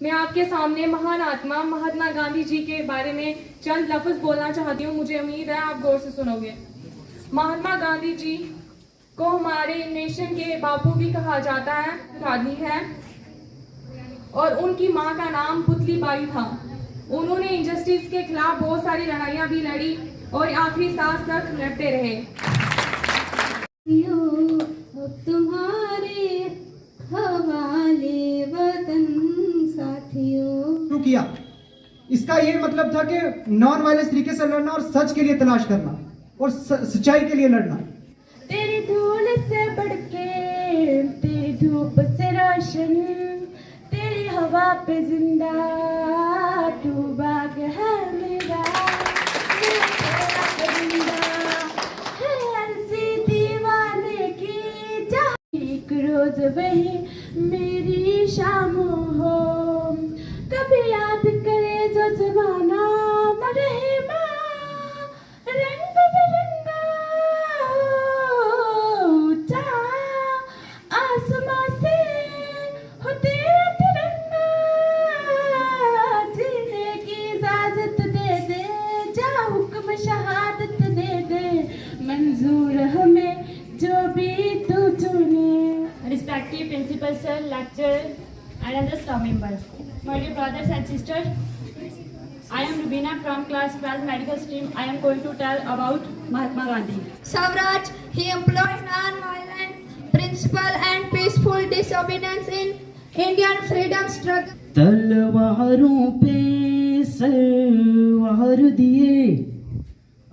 मैं आपके सामने महान आत्मा महात्मा गांधी जी के बारे में चंद लफ्ज बोलना चाहती हूँ। मुझे उम्मीद है आप गौर से सुनोगे। महात्मा गांधी जी को हमारे नेशन के बापू भी कहा जाता है, गांधी है, और उनकी माँ का नाम पुतली बाई था। उन्होंने इंजस्टिस के खिलाफ बहुत सारी लड़ाइयाँ भी लड़ी और आखिरी सांस तक लड़ते रहे। तुम्हारे हवाले वतन साथियों। शुरू किया। इसका ये मतलब था कि नॉन वायलेंस तरीके से लड़ना और सच के लिए तलाश करना और सच्चाई के लिए लड़ना। तेरी धूल से बढ़ के, तेरी धूप से रोशन, तेरी हवा पे जिंदा तू बाग है मेरा, रोज वही मेरी शाम हो, कभी याद करे जो जमाना मरे माँ, रंग बिरंगा ऊंचा आसमां से हो तेरा तिरंगा, जीने की इजाजत दे दे, जा हुक्म शहादत दे दे, मंजूर हमें जो भी तू चुने। Respected principal sir, lecturer and other staff members, my dear brothers and sisters, I am Rubina from class 12 medical stream. I am going to tell about Mahatma Gandhi. Swaraj, he employed non-violent principle and peaceful disobedience in Indian freedom struggle. तलवारों पे सलवार दिए,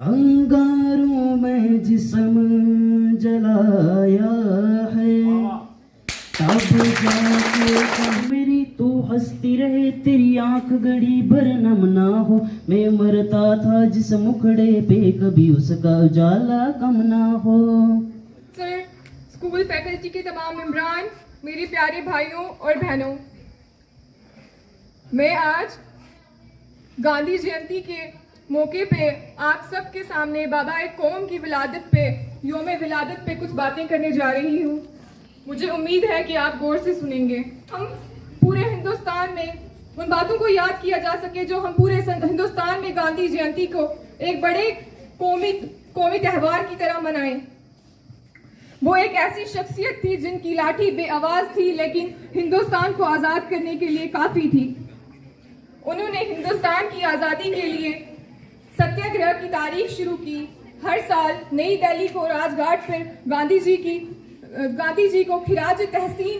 अंगारों में जिस्म जलाया है, तब जाके मेरी तो हंसती रहे, तेरी आंख घड़ी भर नम ना हो, मैं मरता था जिस मुखड़े पे कभी उसका उजाला कम ना हो। सर, स्कूल फैकल्टी के तमाम मेंबरान, मेरे प्यारे भाइयों और बहनों, मैं आज गांधी जयंती के मौके पे आप सबके सामने बाबा एक कौम की विलादत पे, योम विलादत पे कुछ बातें करने जा रही हूँ। मुझे उम्मीद है कि आप गौर से सुनेंगे। हम पूरे हिंदुस्तान में उन बातों को याद किया जा सके जो हम पूरे हिंदुस्तान में गांधी जयंती को एक बड़े कौमी त्यौहार की तरह मनाएं। वो एक ऐसी शख्सियत थी जिनकी लाठी बेआवाज थी लेकिन हिंदुस्तान को आज़ाद करने के लिए काफ़ी थी। उन्होंने हिंदुस्तान की आज़ादी के लिए सत्याग्रह की तारीख शुरू की। हर साल नई दिल्ली को राजघाट पर गांधी जी को खिराज तहसीन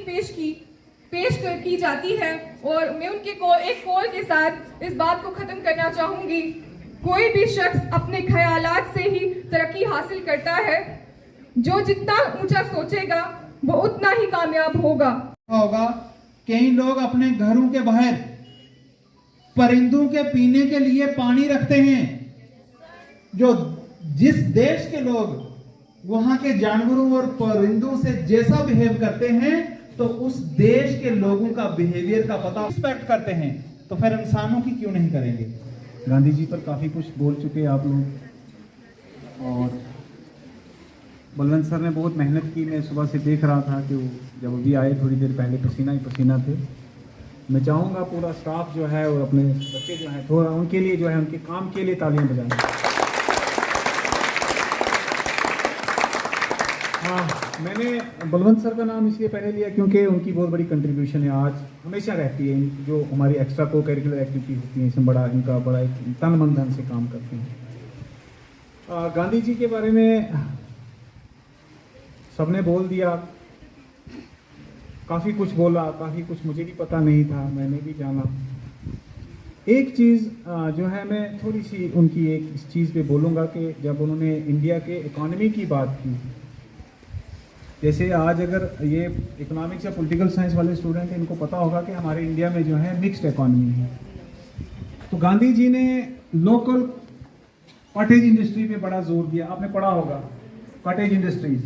पेश की जाती है। और मैं उनके एक कॉल के साथ इस बात को ख़त्म करना चाहूँगी, कोई भी शख्स अपने ख्यालात से ही तरक्की हासिल करता है। जो जितना ऊंचा सोचेगा वो उतना ही कामयाब होगा। कई लोग अपने घरों के बाहर परिंदों के पीने के लिए पानी रखते हैं। जिस देश के लोग वहां के जानवरों और परिंदों से जैसा बिहेव करते हैं तो उस देश के लोगों का बिहेवियर का पता रिस्पेक्ट करते हैं, तो फिर इंसानों की क्यों नहीं करेंगे। गांधी जी पर काफ़ी कुछ बोल चुके आप लोग, और बलवंत सर ने बहुत मेहनत की। मैं सुबह से देख रहा था कि वो जब अभी आए थोड़ी देर पहले पसीना ही पसीना थे। मैं चाहूँगा पूरा स्टाफ जो है और अपने बच्चे जो हैं थोड़ा उनके लिए जो है उनके काम के लिए तालियां बजाएं। हाँ, मैंने बलवंत सर का नाम इसलिए पहले लिया क्योंकि उनकी बहुत बड़ी कंट्रीब्यूशन है, आज हमेशा रहती है। जो हमारी एक्स्ट्रा को करिकुलर एक्टिविटी होती है इसमें इनका बड़ा एक तन मन धन से काम करते हैं। गांधी जी के बारे में सबने बोल दिया, काफ़ी कुछ बोला, काफ़ी कुछ मुझे भी पता नहीं था, मैंने भी जाना। एक चीज़ जो है मैं थोड़ी सी उनकी एक इस चीज़ पे बोलूँगा कि जब उन्होंने इंडिया के इकॉनमी की बात की, जैसे आज अगर ये इकोनॉमिक्स या पॉलिटिकल साइंस वाले स्टूडेंट हैं इनको पता होगा कि हमारे इंडिया में जो है मिक्स्ड इकॉनमी है। तो गांधी जी ने लोकल कॉटेज इंडस्ट्री पे बड़ा जोर दिया। आपने पढ़ा होगा कॉटेज इंडस्ट्रीज,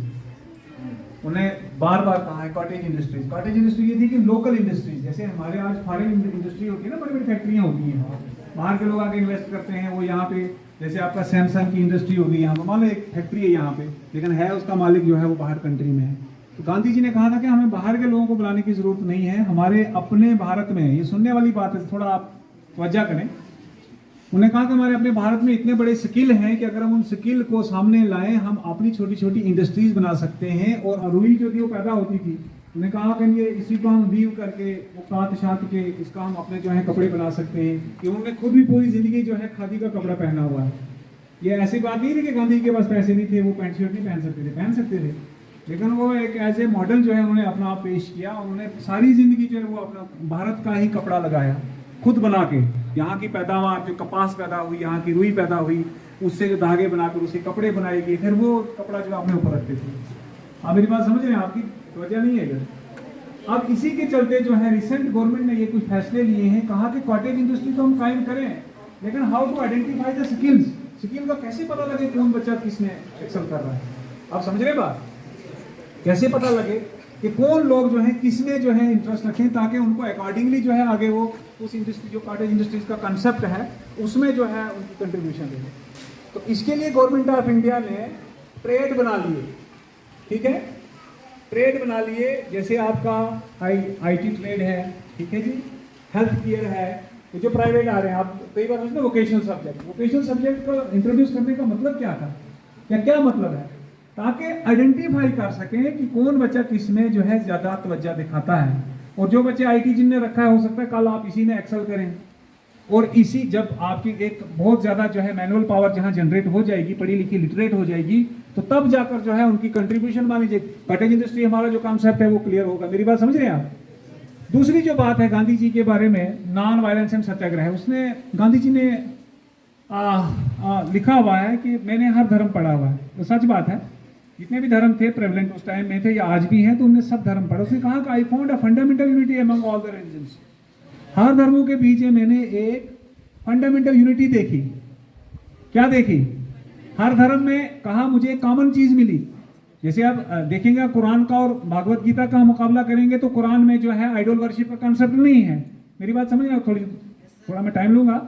उन्हें बार बार कहा है कॉटेज इंडस्ट्रीज। कॉटेज इंडस्ट्री ये थी कि लोकल इंडस्ट्रीज, जैसे हमारे आज फॉरेन इंडस्ट्री होती है ना, बड़ी बड़ी फैक्ट्रियाँ होती हैं, बाहर के लोग आके इन्वेस्ट करते हैं, वो यहाँ पे जैसे आपका सैमसंग की इंडस्ट्री होगी यहाँ पर, मान लो एक फैक्ट्री है यहाँ पे, लेकिन है उसका मालिक जो है वो बाहर कंट्री में है। तो गांधी जी ने कहा था कि हमें बाहर के लोगों को बुलाने की जरूरत नहीं है, हमारे अपने भारत में, ये सुनने वाली बात है, थोड़ा आप तवज्जो करें। उन्होंने कहा कि हमारे अपने भारत में इतने बड़े स्किल हैं कि अगर हम उन स्किल को सामने लाएं, हम अपनी छोटी छोटी इंडस्ट्रीज बना सकते हैं। और रुई जो थी वो पैदा होती थी, उन्होंने कहा कि ये इसी को हम वीव करके वो काट छाट के इसका हम अपने जो है कपड़े बना सकते हैं। कि उन्होंने खुद भी पूरी जिंदगी जो है खादी का कपड़ा पहना हुआ है। ये ऐसी बात नहीं थी कि गांधी के पास पैसे नहीं थे, वो पैंट शर्ट नहीं पहन सकते थे, लेकिन वो एक एज ए मॉडल जो है उन्होंने अपना आप पेश किया। उन्होंने सारी जिंदगी जो है वो अपना भारत का ही कपड़ा लगाया, खुद बना के। यहाँ की पैदावार जो कपास पैदा हुई, यहाँ की रुई पैदा हुई, उससे जो धागे बनाकर उससे कपड़े बनाएगी, फिर वो कपड़ा जो अपने ऊपर रखते थे। आप मेरी बात समझ रहे हैं? आपकी वजह नहीं है इधर। अब इसी के चलते जो है रिसेंट गवर्नमेंट ने ये कुछ फैसले लिए हैं। कहा कि कॉटेज इंडस्ट्री तो हम कायम करें, लेकिन how to identify the skills, skill का कैसे पता लगे कौन बच्चा किसमें एक्सेल कर रहा है। आप समझ रहे बात? कैसे पता लगे कि कौन लोग जो है किसमें जो है इंटरेस्ट रखें, ताकि उनको अकॉर्डिंगली जो है आगे वो उस इंडस्ट्री जो कॉटेज इंडस्ट्रीज का कंसेप्ट है उसमें जो है उनकी कंट्रीब्यूशन दें। तो इसके लिए गवर्नमेंट ऑफ इंडिया ने ट्रेड बना लिए, ठीक है, ट्रेड बना लिए। जैसे आपका IT ट्रेड है, ठीक है जी, हेल्थ केयर है, ये जो प्राइवेट आ रहे हैं। आप कई बार सोचते हैं वोकेशनल सब्जेक्ट को इंट्रोड्यूस करने का मतलब क्या था, क्या मतलब है, ताकि आइडेंटिफाई कर सकें कि कौन बच्चा किस में जो है ज्यादा तवज्जो दिखाता है। और जो बच्चे IT जिनने रखा है, हो सकता है कल आप इसी में एक्सेल करें। और इसी जब आपकी एक बहुत ज्यादा जो है मैनुअल पावर जहां जनरेट हो जाएगी, पढ़ी लिखी लिटरेट हो जाएगी, तो तब जाकर जो है उनकी कंट्रीब्यूशन मानी जाएगी। कॉटेज इंडस्ट्री हमारा जो कॉन्सेप्ट है वो क्लियर होगा। मेरी बात समझ रहे हैं आप? दूसरी जो बात है गांधी जी के बारे में, नॉन वायलेंस एंड सत्याग्रह, उसने गांधी जी ने लिखा हुआ है कि मैंने हर धर्म पढ़ा हुआ है। तो सच बात है, जितने भी धर्म थे प्रेवलेंट उस टाइम में थे या आज भी हैं, तो उन्होंने सब धर्म पढ़ा। उसने कहा कि I found a fundamental unity among all the religions. हर धर्मों के बीच मैंने एक फंडामेंटल यूनिटी देखी। क्या देखी? हर धर्म में कहा मुझे एक कॉमन चीज मिली। जैसे आप देखेंगे कुरान का और भागवत गीता का मुकाबला करेंगे तो कुरान में जो है आइडल वर्शिप का कंसेप्ट नहीं है। मेरी बात समझ रहे हो? थोड़ा मैं टाइम लूंगा।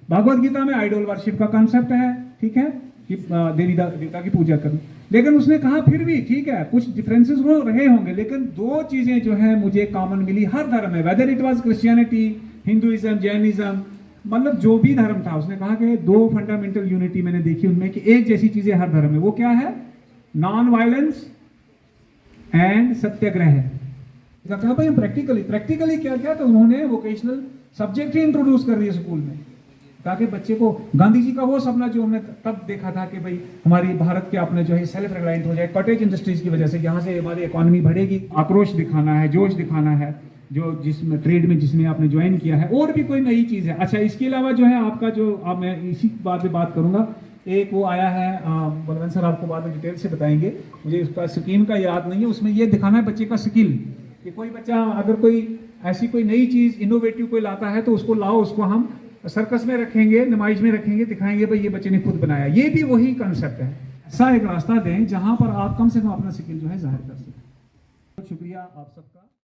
भागवत गीता में आइडल वर्शिप का कंसेप्ट है, ठीक है, कि देवी देवता की पूजा करनी। लेकिन उसने कहा फिर भी ठीक है, कुछ डिफरेंसेस वो रहे होंगे, लेकिन दो चीजें जो है मुझे कॉमन मिली हर धर्म में, whether it was Christianity, Hinduism, Jainism, मतलब जो भी धर्म था। उसने कहा कि दो फंडामेंटल यूनिटी मैंने देखी उनमें कि एक जैसी चीजें हर धर्म में। वो क्या है? नॉन वायलेंस एंड सत्याग्रह। कहा भाई प्रैक्टिकली क्या किया, तो उन्होंने वोकेशनल सब्जेक्ट ही इंट्रोड्यूस कर दिए स्कूल में, ताकि बच्चे को गांधी जी का वो सपना जो हमने तब देखा था कि भाई हमारी भारत के अपने जो है सेल्फ रिलायंट हो जाए कॉटेज इंडस्ट्रीज की वजह से, यहाँ से हमारी इकोनॉमी बढ़ेगी। आक्रोश दिखाना है, जोश दिखाना है, जो जिसमें ट्रेड में जिसमें आपने ज्वाइन किया है। और भी कोई नई चीज है? अच्छा, इसके अलावा जो है आपका जो अब मैं इसी बात पे बात करूंगा, एक वो आया है बलवंत सर, आपको बाद में डिटेल से बताएंगे, मुझे उसका स्कीम का याद नहीं है। उसमें ये दिखाना है बच्चे का स्किल, कि कोई बच्चा अगर कोई ऐसी कोई नई चीज इनोवेटिव कोई लाता है तो उसको लाओ, उसको हम सर्कस में रखेंगे, नुमाइश में रखेंगे, दिखाएंगे भाई ये बच्चे ने खुद बनाया। ये भी वही कंसेप्ट है। ऐसा एक रास्ता दें जहां पर आप कम से कम अपना स्किल जो है जाहिर कर सकें। शुक्रिया आप सबका।